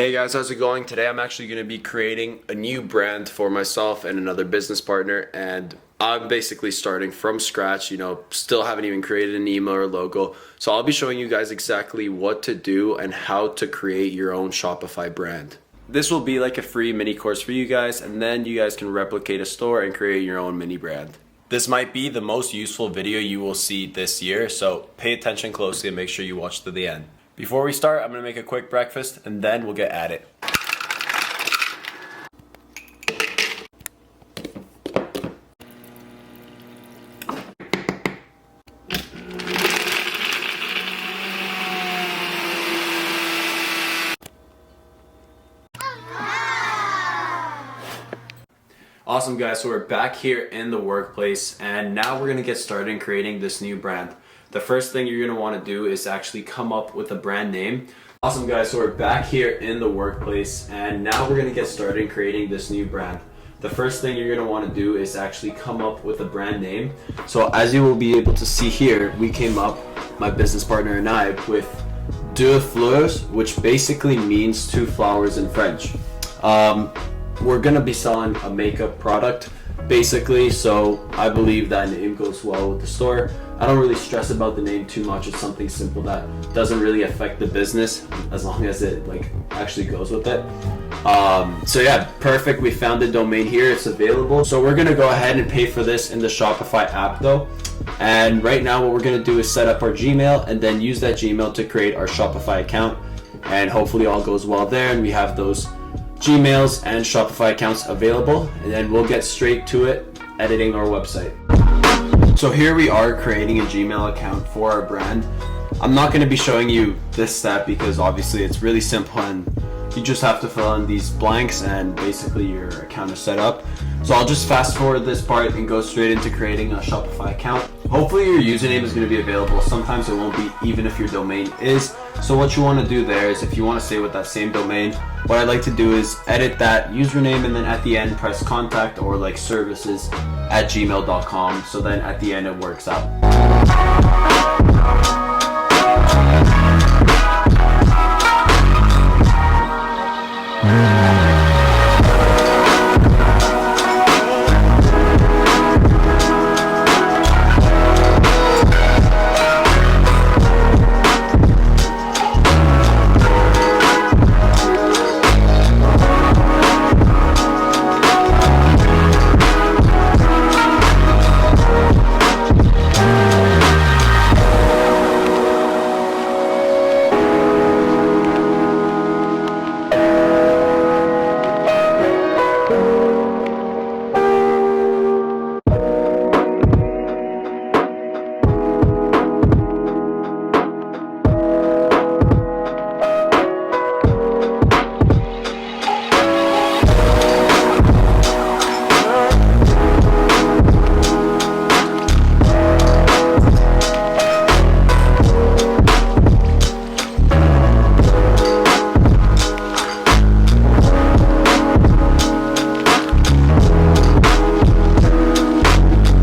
Hey guys, how's it going? Today I'm actually going to be creating a new brand for myself and another business partner, and I'm basically starting from scratch, still haven't even created an email or logo. So I'll be showing you guys exactly what to do and how to create your own Shopify brand. This will be like a free mini course for you guys, and then you guys can replicate a store and create your own mini brand. This might be the most useful video you will see this year, so pay attention closely and make sure you watch to the end. Before we start, I'm going to make a quick breakfast and then we'll get at it. Awesome guys, so we're back here in the workplace and now we're going to get started in creating this new brand. The first thing you're going to want to do is actually come up with a brand name. Awesome guys, so we're back here in the workplace and now we're going to get started in creating this new brand. The first thing you're going to want to do is actually come up with a brand name. So as you will be able to see here, we came up, my business partner and I, with deux fleurs, which basically means two flowers in French. We're going to be selling a makeup product basically, so I believe that name goes well with the store. I don't really stress about the name too much. It's something simple that doesn't really affect the business as long as it actually goes with it. So yeah, perfect. We found the domain here. It's available. So we're gonna go ahead and pay for this in the Shopify app though. And right now what we're gonna do is set up our Gmail and then use that Gmail to create our Shopify account. And hopefully all goes well there and we have those Gmails and Shopify accounts available. And then we'll get straight to it, editing our website. So here we are creating a Gmail account for our brand. I'm not going to be showing you this step because obviously it's really simple and you just have to fill in these blanks and basically your account is set up. So I'll just fast forward this part and go straight into creating a Shopify account. Hopefully your username is going to be available. Sometimes it won't be even if your domain is. So what you want to do there is if you want to stay with that same domain, what I'd like to do is edit that username and then at the end press contact or services@gmail.com. So then at the end it works out.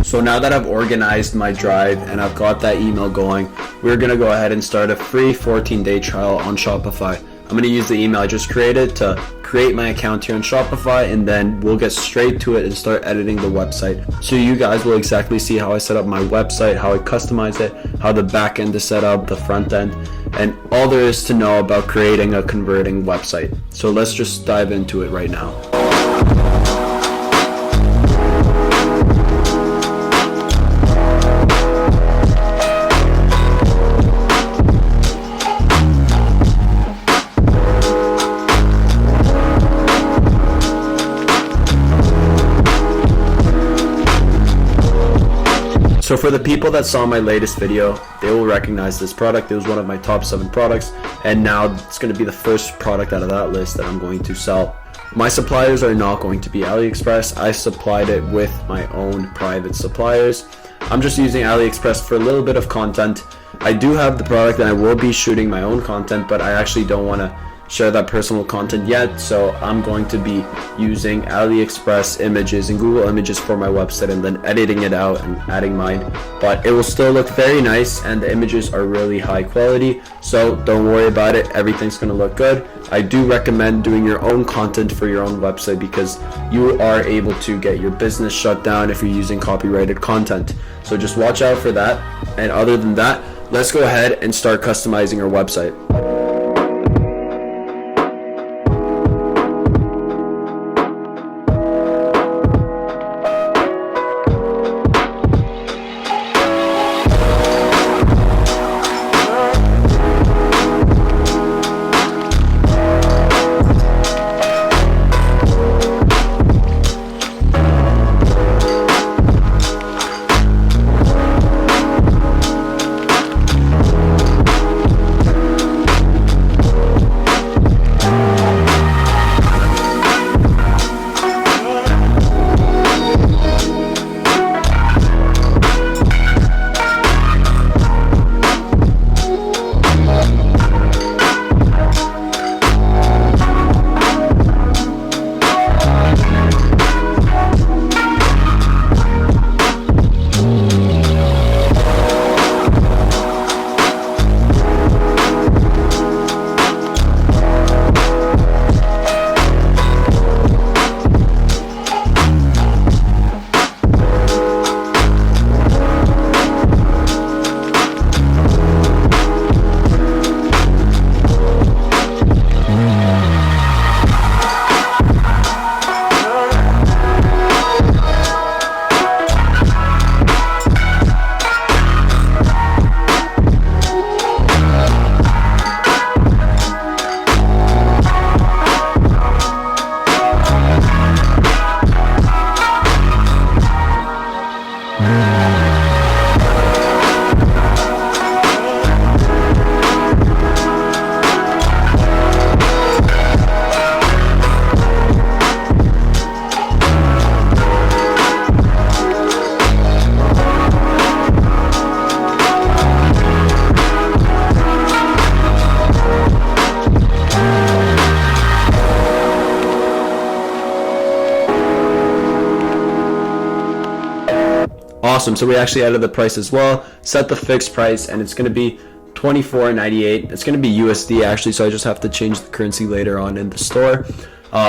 So now that I've organized my drive and I've got that email going, we're going to go ahead and start a free 14-day trial on Shopify. I'm going to use the email I just created to create my account here on Shopify, and then we'll get straight to it and start editing the website. So you guys will exactly see how I set up my website, how I customize it, how the back end is set up, the front end, and all there is to know about creating a converting website. So let's just dive into it right now. So for the people that saw my latest video, they will recognize this product. It was one of my top 7 products, and now it's going to be the first product out of that list that I'm going to sell. My suppliers are not going to be AliExpress. I supplied it with my own private suppliers. I'm just using AliExpress for a little bit of content. I do have the product and I will be shooting my own content, but I actually don't want to share that personal content yet, so I'm going to be using AliExpress images and Google Images for my website and then editing it out and adding mine. But it will still look very nice, and the images are really high quality, so don't worry about it. Everything's going to look good. I do recommend doing your own content for your own website because you are able to get your business shut down if you're using copyrighted content. So just watch out for that. And other than that, let's go ahead and start customizing our website. Awesome. So we actually added the price as well, set the fixed price, and it's going to be $24.98. It's going to be USD actually, so I just have to change the currency later on in the store.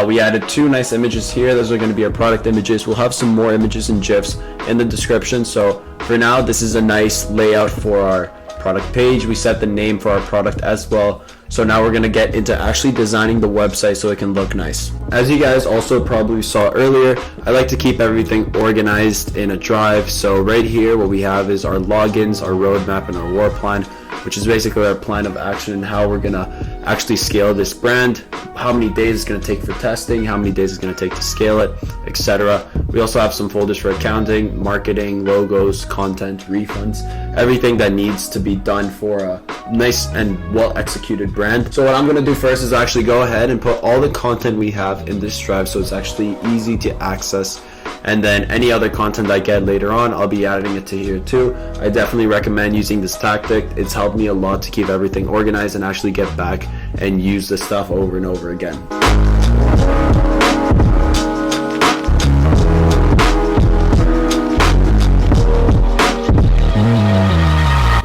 We added two nice images here. Those are going to be our product images. We'll have some more images and GIFs in the description. So for now, this is a nice layout for our product page. We set the name for our product as well. So now we're going to get into actually designing the website so it can look nice. As you guys also probably saw earlier, I like to keep everything organized in a drive. So right here, what we have is our logins, our roadmap, and our war plan, which is basically our plan of action and how we're going to actually scale this brand, how many days it's going to take for testing, how many days it's going to take to scale it, etc. We also have some folders for accounting, marketing, logos, content, refunds, everything that needs to be done for a nice and well executed brand. So what I'm going to do first is actually go ahead and put all the content we have in this drive so it's actually easy to access, and then any other content I get later on, I'll be adding it to here too. I definitely recommend using this tactic. It's helped me a lot to keep everything organized and actually get back and use this stuff over and over again.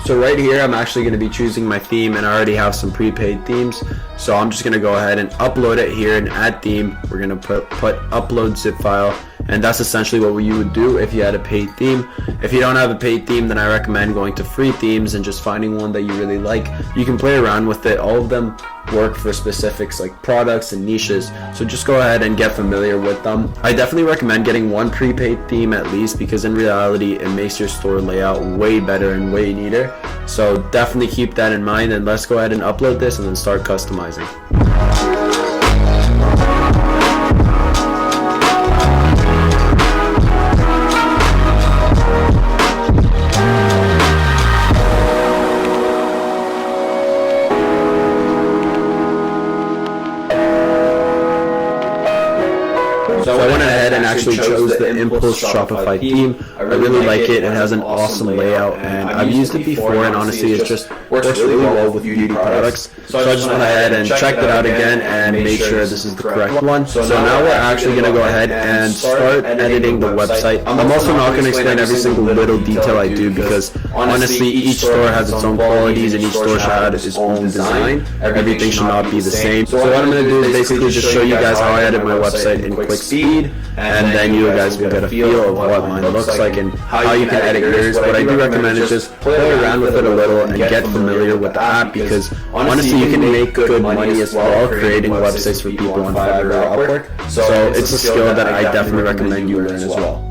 So right here, I'm actually going to be choosing my theme, and I already have some prepaid themes. So I'm just going to go ahead and upload it here and add theme. We're going to put upload zip file, and that's essentially what you would do if you had a paid theme. If you don't have a paid theme, then I recommend going to free themes and just finding one that you really like. You can play around with it. All of them work for specifics like products and niches, so just go ahead and get familiar with them. I definitely recommend getting one prepaid theme at least, because in reality it makes your store layout way better and way neater. So definitely keep that in mind, and let's go ahead and upload this and then start customizing. So I went ahead and actually chose the Impulse Shopify theme. I really like it. It has an awesome layout, and I've used it before, and honestly it just works really well with beauty products. So I just went ahead and checked it out again and made sure this is the correct one. So now we're actually going to go ahead and start editing the website. I'm also not going to explain every single little detail I do, because honestly each store has its own qualities and each store should have its own design. Everything should not be the same. So what I'm going to do is basically just show you guys how I edit my website in quick speed, and then you guys will get a feel of what mine looks like and how you can edit yours. What I do recommend is just play around with it a little and get familiar with the app, because honestly you can make good money as well creating websites for people on Fiverr or Upwork. So it's a skill that I definitely recommend you learn as well.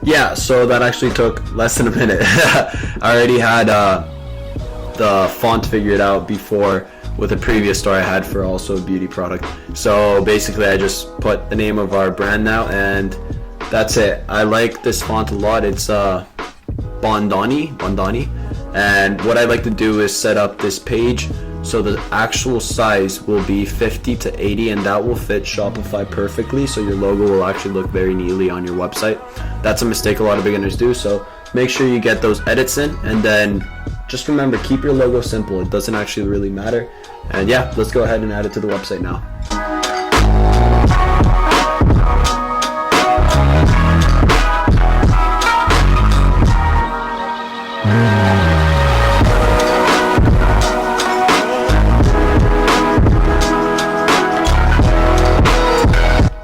Yeah, so that actually took less than a minute. I already had the font figured out before with a previous store I had for also a beauty product. So basically I just put the name of our brand now, and that's it. I like this font a lot. It's Bondani, and what I like to do is set up this page so the actual size will be 50 to 80, and that will fit Shopify perfectly, so your logo will actually look very neatly on your website. That's a mistake a lot of beginners do, so make sure you get those edits in, and then just remember, keep your logo simple. It doesn't actually really matter. And yeah, let's go ahead and add it to the website now.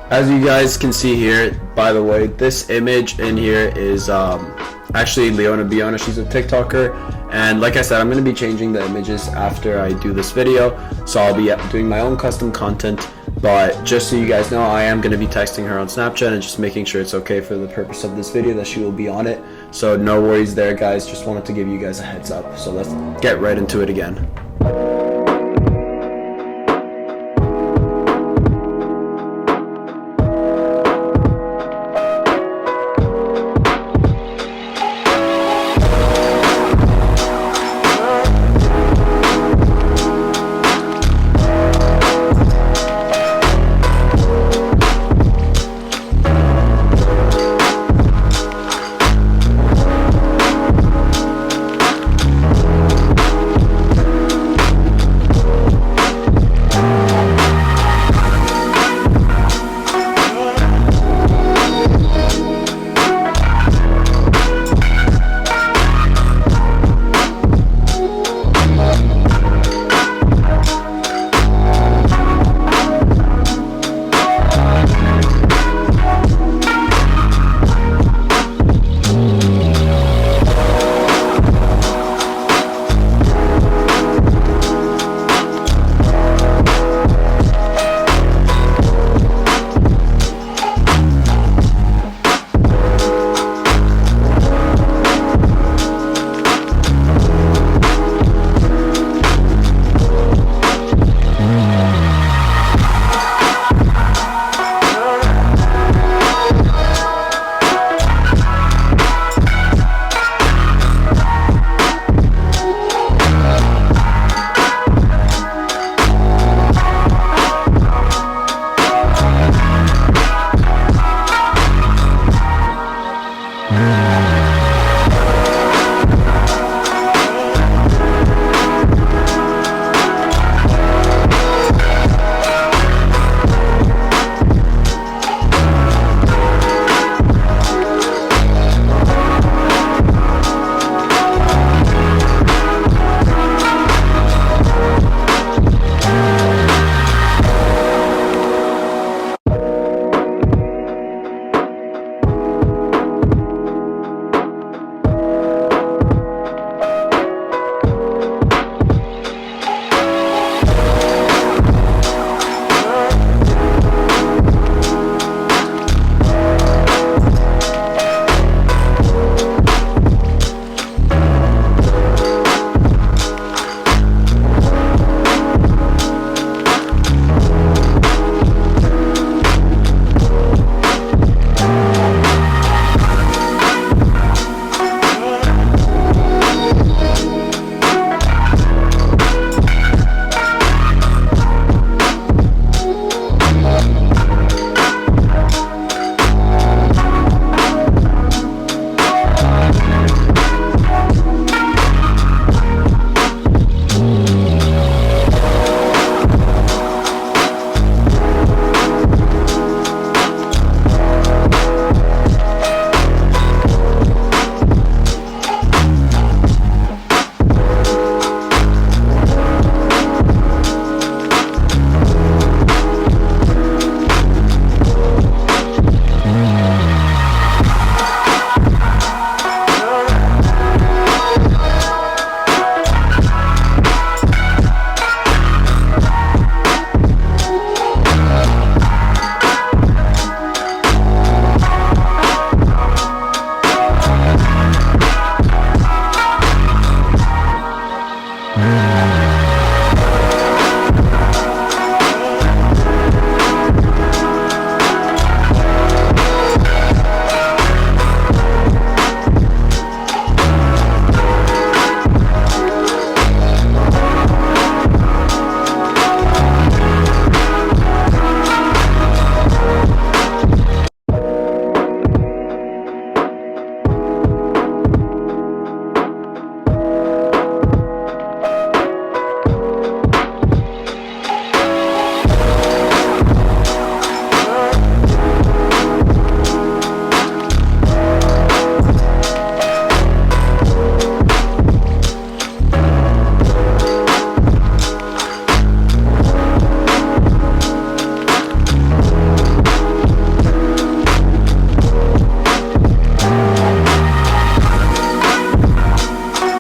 As you guys can see here, by the way, this image in here is actually Leona Biona. She's a TikToker, and like I said, I'm going to be changing the images after I do this video, so I'll be doing my own custom content. But just so you guys know, I am going to be texting her on Snapchat and just making sure it's okay for the purpose of this video that she will be on it. So no worries there, guys. Just wanted to give you guys a heads up. So let's get right into it again.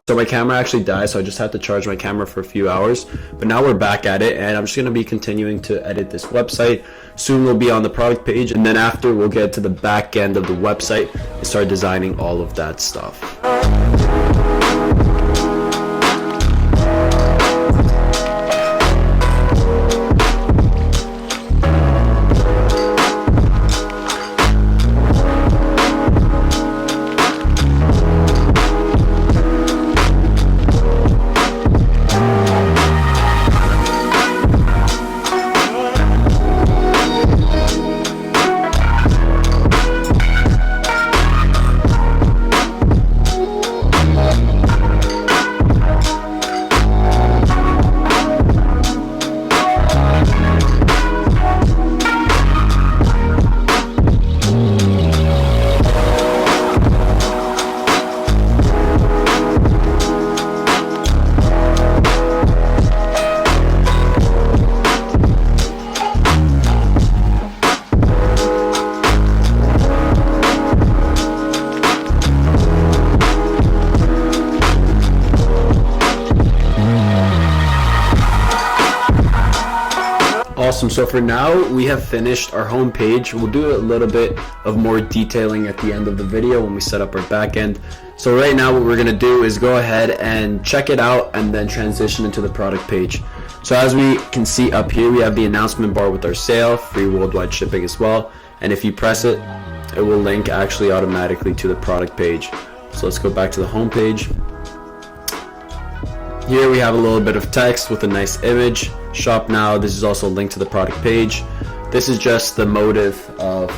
So my camera actually died, so I just had to charge my camera for a few hours. But now we're back at it, and I'm just going to be continuing to edit this website. Soon we'll be on the product page, and then after we'll get to the back end of the website and start designing all of that stuff. Awesome. So for now, we have finished our home page. We'll do a little bit of more detailing at the end of the video when we set up our back end. So right now, what we're going to do is go ahead and check it out and then transition into the product page. So as we can see up here, we have the announcement bar with our sale, free worldwide shipping as well. And if you press it, it will link actually automatically to the product page. So let's go back to the home page. Here we have a little bit of text with a nice image. Shop now. This is also a link to the product page. This is just the motive of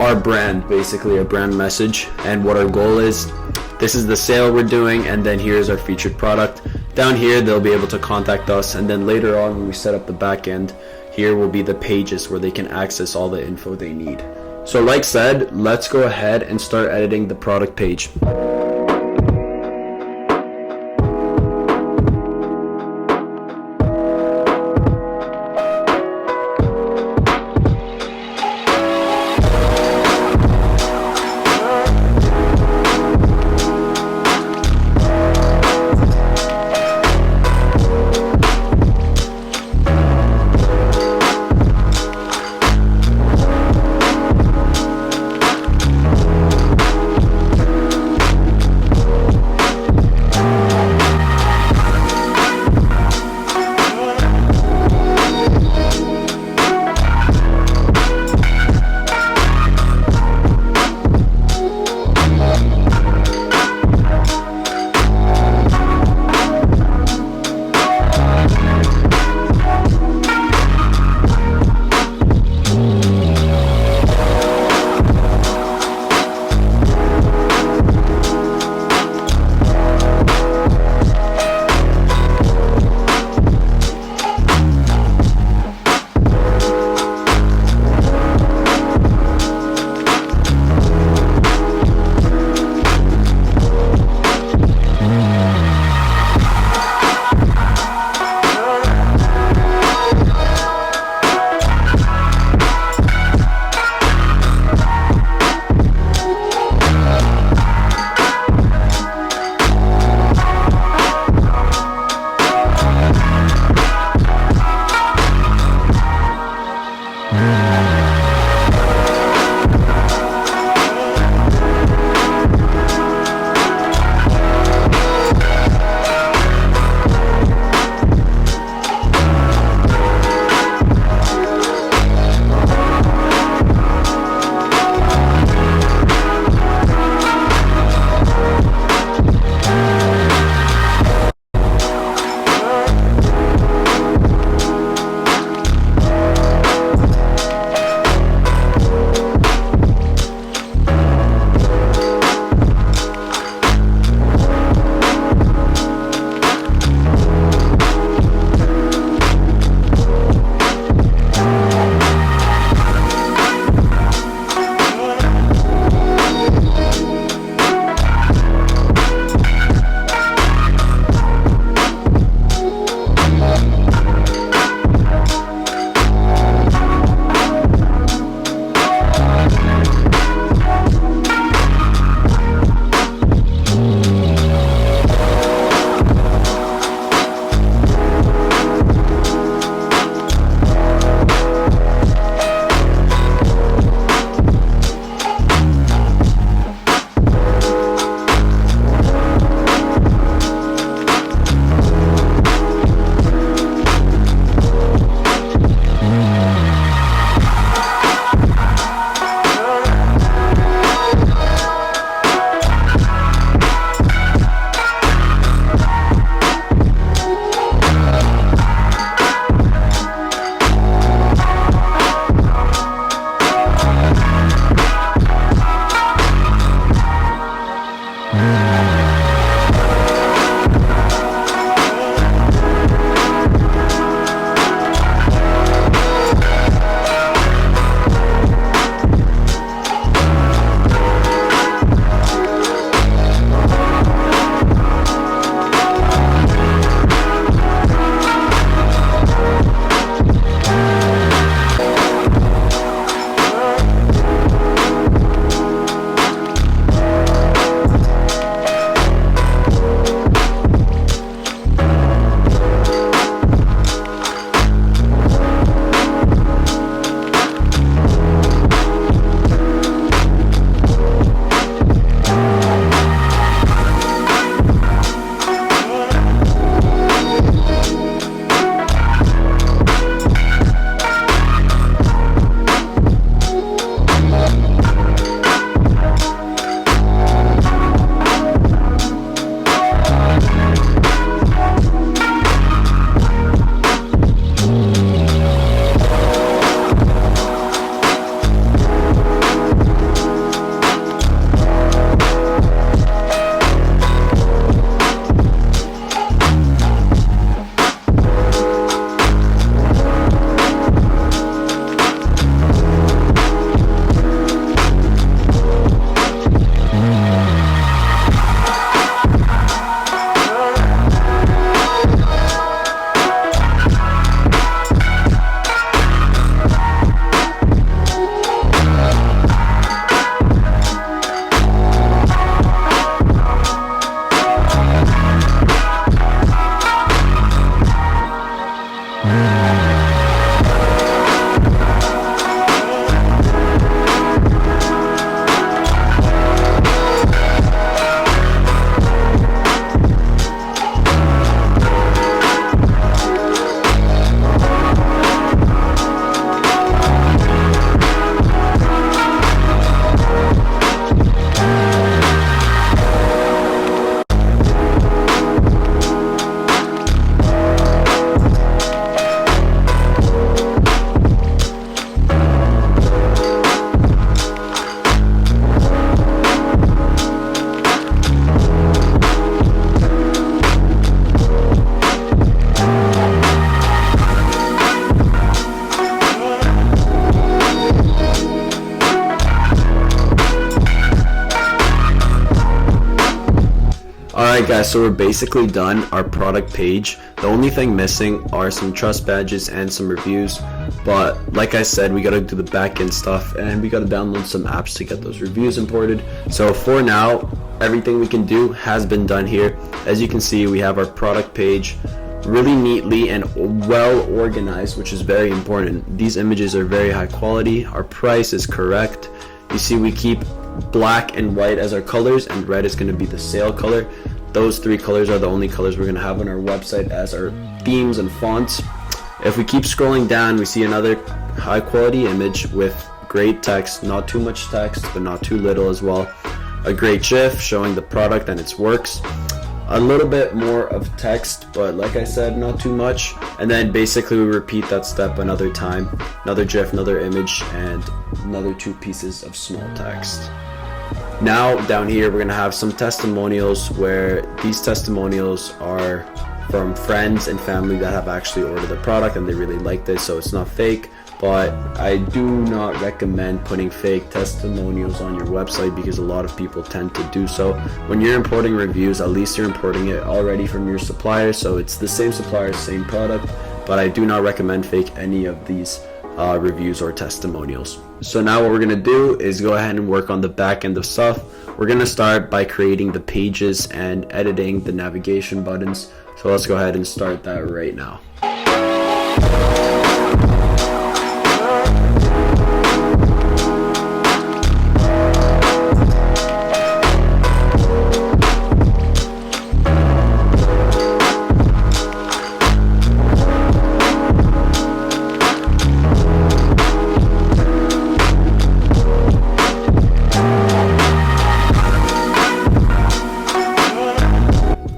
our brand, basically a brand message and what our goal is. This is the sale we're doing, and then here's our featured product. Down here they'll be able to contact us, and then later on when we set up the back end, here will be the pages where they can access all the info they need. So like said, let's go ahead and start editing the product page. Alright guys, so we're basically done our product page. The only thing missing are some trust badges and some reviews, but like I said, we gotta do the back end stuff and we gotta download some apps to get those reviews imported. So for now, everything we can do has been done here. As you can see, we have our product page really neatly and well organized, which is very important. These images are very high quality. Our price is correct. You see, we keep black and white as our colors, and red is going to be the sale color. Those three colors are the only colors we're going to have on our website as our themes and fonts. If we keep scrolling down, we see another high quality image with great text, not too much text but not too little as well. A great GIF showing the product and its works. A little bit more of text, but like I said, not too much. And then basically we repeat that step another time. Another GIF, another image, and another 2 pieces of small text. Now down here we're gonna have some testimonials, where these testimonials are from friends and family that have actually ordered the product and they really like this, so it's not fake. But I do not recommend putting fake testimonials on your website because a lot of people tend to do so. When you're importing reviews, at least you're importing it already from your supplier, so it's the same supplier, same product. But I do not recommend fake any of these reviews or testimonials. So now what we're gonna do is go ahead and work on the back end of stuff. We're gonna start by creating the pages and editing the navigation buttons. So let's go ahead and start that right now.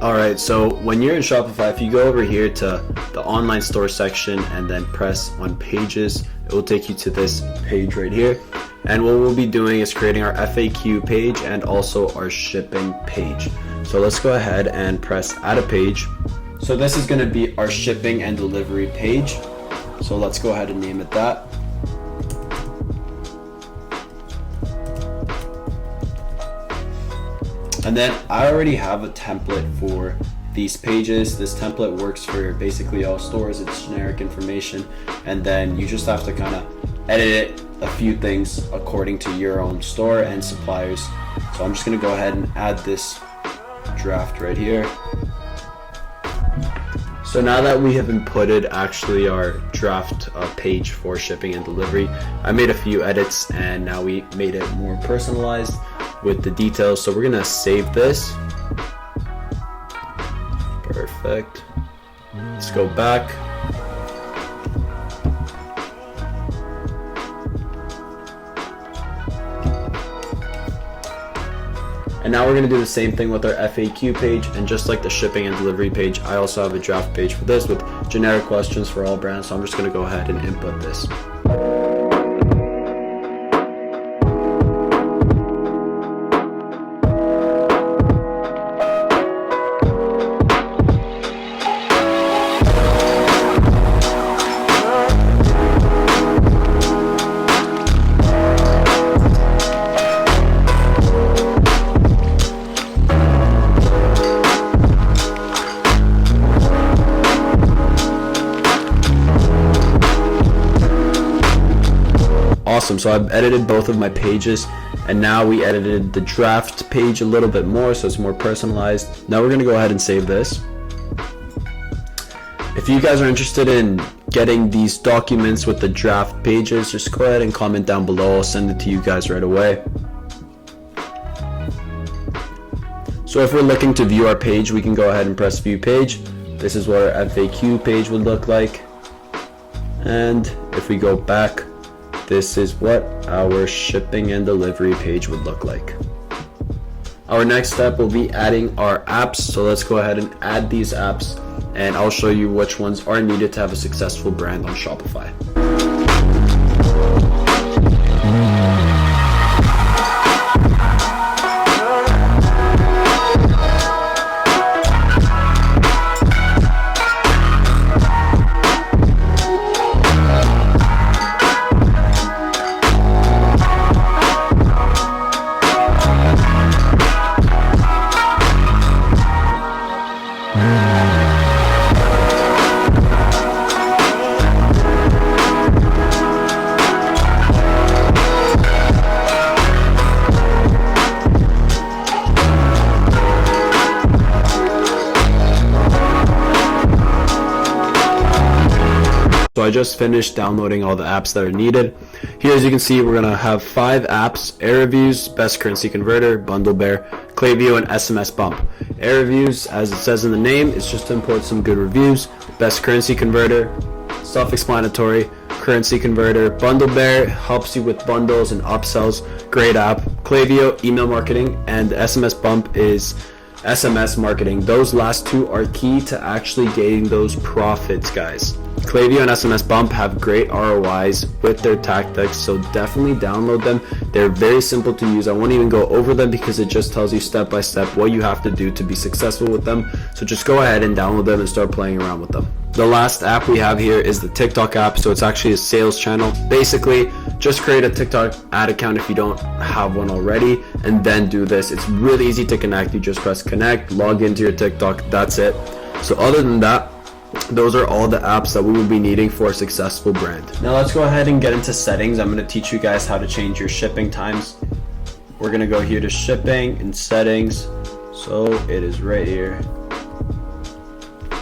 Alright, so when you're in Shopify, if you go over here to the online store section and then press on pages, it will take you to this page right here. And what we'll be doing is creating our FAQ page and also our shipping page. So let's go ahead and press add a page. So this is going to be our shipping and delivery page. So let's go ahead and name it that. And then I already have a template for these pages. This template works for basically all stores. It's generic information, and then you just have to kind of edit it, a few things according to your own store and suppliers. So I'm just going to go ahead and add this draft right here. So now that we have inputted actually our draft page for shipping and delivery, I made a few edits and now we made it more personalized with the details. So we're gonna save this. Perfect. Let's go back. And now we're going to do the same thing with our FAQ page, and just like the shipping and delivery page, I also have a draft page for this with generic questions for all brands, so I'm just going to go ahead and input this. Awesome, so I've edited both of my pages, and now we edited the draft page a little bit more so it's more personalized. Now we're going to go ahead and save this. If you guys are interested in getting these documents with the draft pages, just go ahead and comment down below. I'll send it to you guys right away. So if we're looking to view our page, we can go ahead and press view page. This is what our FAQ page would look like. And if we go back, this is what our shipping and delivery page would look like. Our next step will be adding our apps. So let's go ahead and add these apps, and I'll show you which ones are needed to have a successful brand on Shopify. So I just finished downloading all the apps that are needed. Here, as you can see, we're gonna have 5 apps: Air Reviews, Best Currency Converter, Bundle Bear, Klaviyo, and SMS Bump. Air Reviews, as it says in the name, is just to import some good reviews. Best Currency Converter, self-explanatory. Currency Converter. Bundle Bear helps you with bundles and upsells. Great app. Klaviyo, email marketing, and SMS Bump is SMS marketing. Those last 2 are key to actually getting those profits, guys. Klaviyo and SMS Bump have great ROIs with their tactics, so definitely download them. They're very simple to use. I won't even go over them because it just tells you step by step what you have to do to be successful with them. So just go ahead and download them and start playing around with them. The last app we have here is the TikTok app. So it's actually a sales channel. Basically, just create a TikTok ad account if you don't have one already, and then do this. It's really easy to connect. You just press connect, log into your TikTok, that's it. So other than that, those are all the apps that we will be needing for a successful brand. Now let's go ahead and get into settings. I'm going to teach you guys how to change your shipping times. We're going to go here to shipping and settings. So it is right here.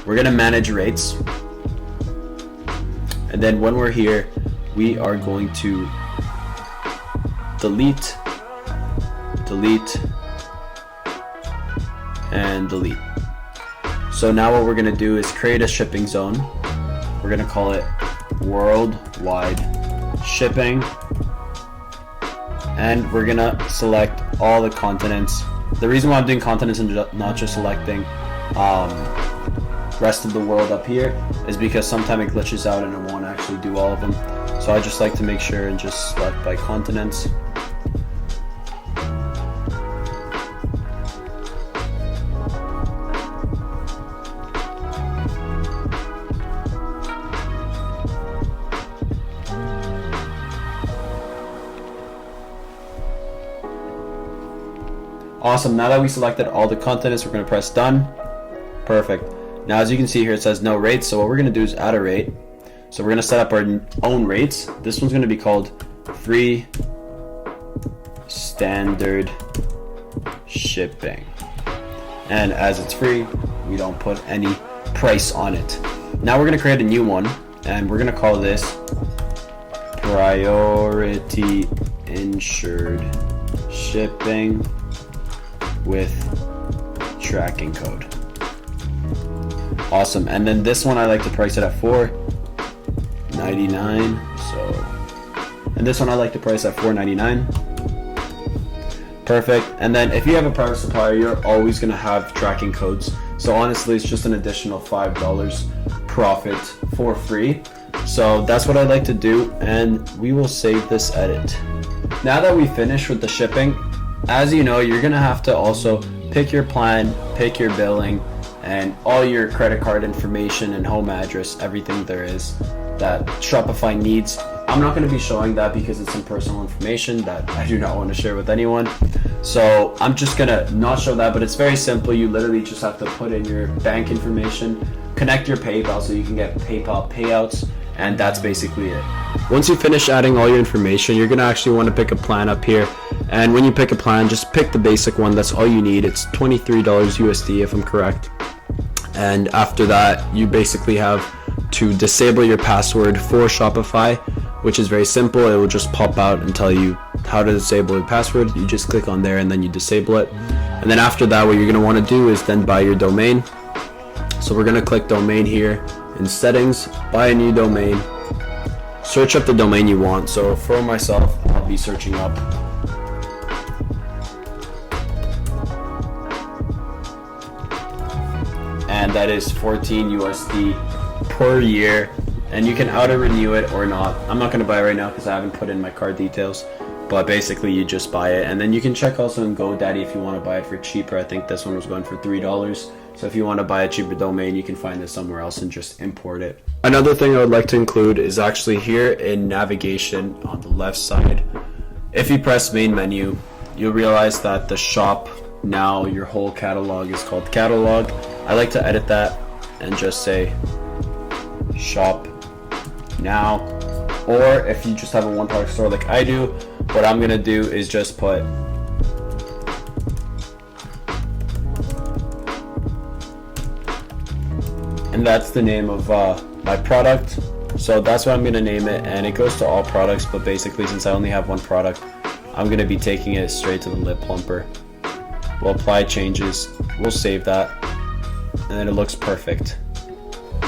We're going to manage rates. And then when we're here, we are going to delete, and delete. So now what we're going to do is create a shipping zone. We're going to call it worldwide shipping. And we're going to select all the continents. The reason why I'm doing continents and not just selecting rest of the world up here is because sometimes it glitches out and it won't actually do all of them. So I just like to make sure and just select by continents. Awesome. Now that we selected all the continents, we're going to press done. Perfect. Now as you can see here, it says no rates. So what we're going to do is add a rate. So we're going to set up our own rates. This one's going to be called free standard shipping. And as it's free, we don't put any price on it. Now we're going to create a new one, and we're going to call this priority insured shipping with tracking code. Awesome. And then this one I like to price it at $4.99. And this one I like to price at $4.99. Perfect. And then if you have a private supplier, you're always going to have tracking codes. So honestly, it's just an additional $5 profit for free. So that's what I like to do, and we will save this edit. Now that we finish with the shipping, as you know, you're going to have to also pick your plan, pick your billing, and all your credit card information and home address, everything there is that Shopify needs. I'm not going to be showing that because it's some personal information that I do not want to share with anyone. So I'm just going to not show that, but it's very simple. You literally just have to put in your bank information, connect your PayPal so you can get PayPal payouts, and that's basically it. Once you finish adding all your information, you're going to actually want to pick a plan up here. And when you pick a plan, just pick the basic one. That's all you need. It's $23 USD if I'm correct. And after that, you basically have to disable your password for Shopify, which is very simple. It will just pop out and tell you how to disable your password. You just click on there and then you disable it. And then after that, what you're going to want to do is then buy your domain. So we're going to click domain here in settings, buy a new domain, search up the domain you want. So for myself, I'll be searching up and that is 14 USD per year, and you can auto renew it or not. I'm not going to buy it right now because I haven't put in my card details, but basically you just buy it, and then you can check also in GoDaddy if you want to buy it for cheaper. I think this one was going for $3. So if you want to buy a cheaper domain, you can find it somewhere else and just import it. Another thing I would like to include is actually here in navigation on the left side. If you press main menu, you'll realize that the shop now, your whole catalog is called catalog. I like to edit that and just say shop now. Or if you just have a one product store like I do, what I'm gonna do is just put and that's the name of my product. So that's what I'm going to name it, and it goes to all products, but basically since I only have one product, I'm going to be taking it straight to the lip plumper. We'll apply changes, we'll save that, and then it looks perfect.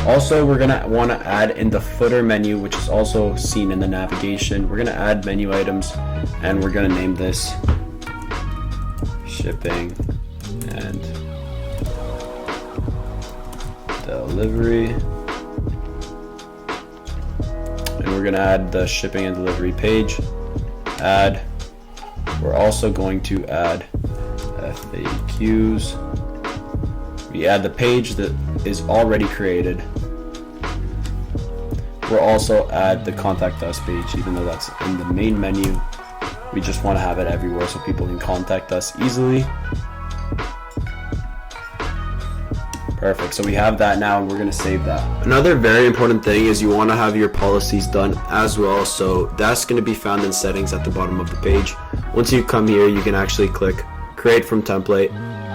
Also, we're going to want to add in the footer menu, which is also seen in the navigation. We're going to add menu items, and we're going to name this shipping and delivery. And we're going to add the shipping and delivery page. Add. We're also going to add FAQs. We add the page that is already created. We'll also add the contact us page, even though that's in the main menu. We just want to have it everywhere so people can contact us easily. Perfect, so we have that now and we're going to save that. Another very important thing is you want to have your policies done as well, so that's going to be found in settings at the bottom of the page. Once you come here, you can actually click create from template.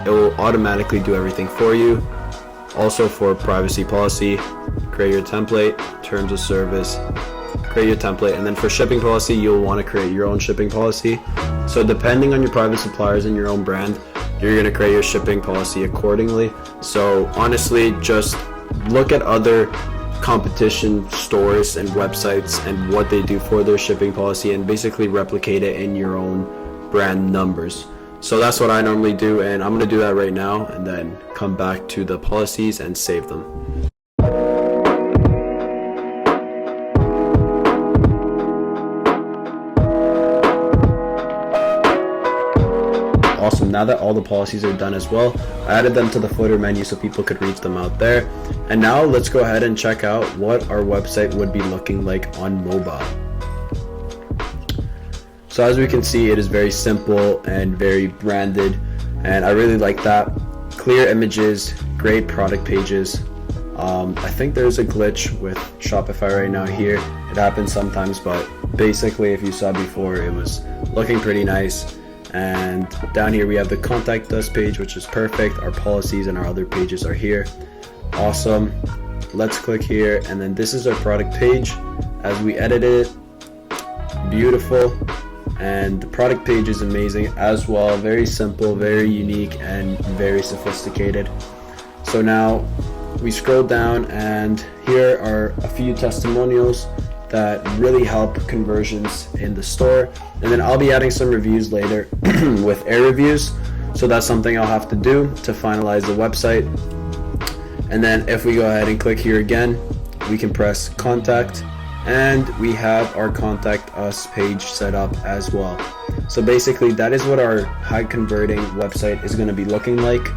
It will automatically do everything for you. Also for privacy policy, create your template, terms of service, create your template, and then for shipping policy, you'll want to create your own shipping policy. So depending on your private suppliers and your own brand, you're going to create your shipping policy accordingly. So honestly, just look at other competition stores and websites and what they do for their shipping policy and basically replicate it in your own brand numbers. So that's what I normally do, and I'm going to do that right now and then come back to the policies and save them. Awesome, now that all the policies are done as well, I added them to the footer menu so people could reach them out there. And now let's go ahead and check out what our website would be looking like on mobile. So as we can see, it is very simple and very branded, and I really like that. Clear images, great product pages. I think there's a glitch with Shopify right now here. It happens sometimes, but basically if you saw before, it was looking pretty nice. And down here we have the contact us page, which is perfect. Our policies and our other pages are here. Awesome. Let's click here, and then this is our product page as we edit it. Beautiful. And the product page is amazing as well. Very simple, very unique, and very sophisticated. So now we scroll down, and here are a few testimonials that really help conversions in the store. And then I'll be adding some reviews later with air reviews. So that's something I'll have to do to finalize the website. And then if we go ahead and click here again, we can press contact, and we have our contact us page set up as well. So basically that is what our high converting website is going to be looking like,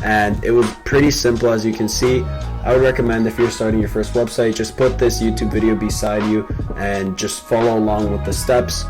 and it was pretty simple. As you can see, I would recommend if you're starting your first website, just put this YouTube video beside you and just follow along with the steps.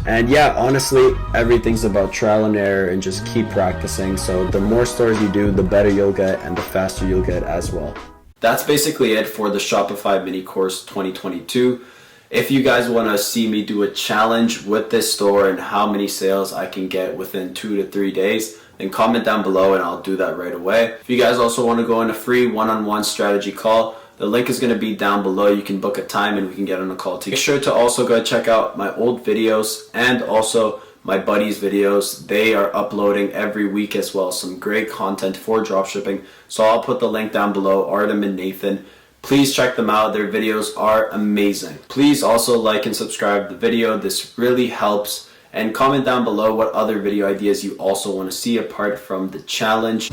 And yeah, honestly, everything's about trial and error and just keep practicing. So the more stores you do, the better you'll get and the faster you'll get as well. That's basically it for the Shopify mini course 2022. If you guys want to see me do a challenge with this store and how many sales I can get within 2 to 3 days, then comment down below and I'll do that right away. If you guys also want to go on a free one-on-one strategy call, the link is going to be down below. You can book a time and we can get on a call together. Make sure to also go check out my old videos and also my buddies' videos. They are uploading every week as well, some great content for dropshipping. So I'll put the link down below, Artem and Nathan. Please check them out. Their videos are amazing. Please also like and subscribe to the video. This really helps. And comment down below what other video ideas you also want to see apart from the challenge.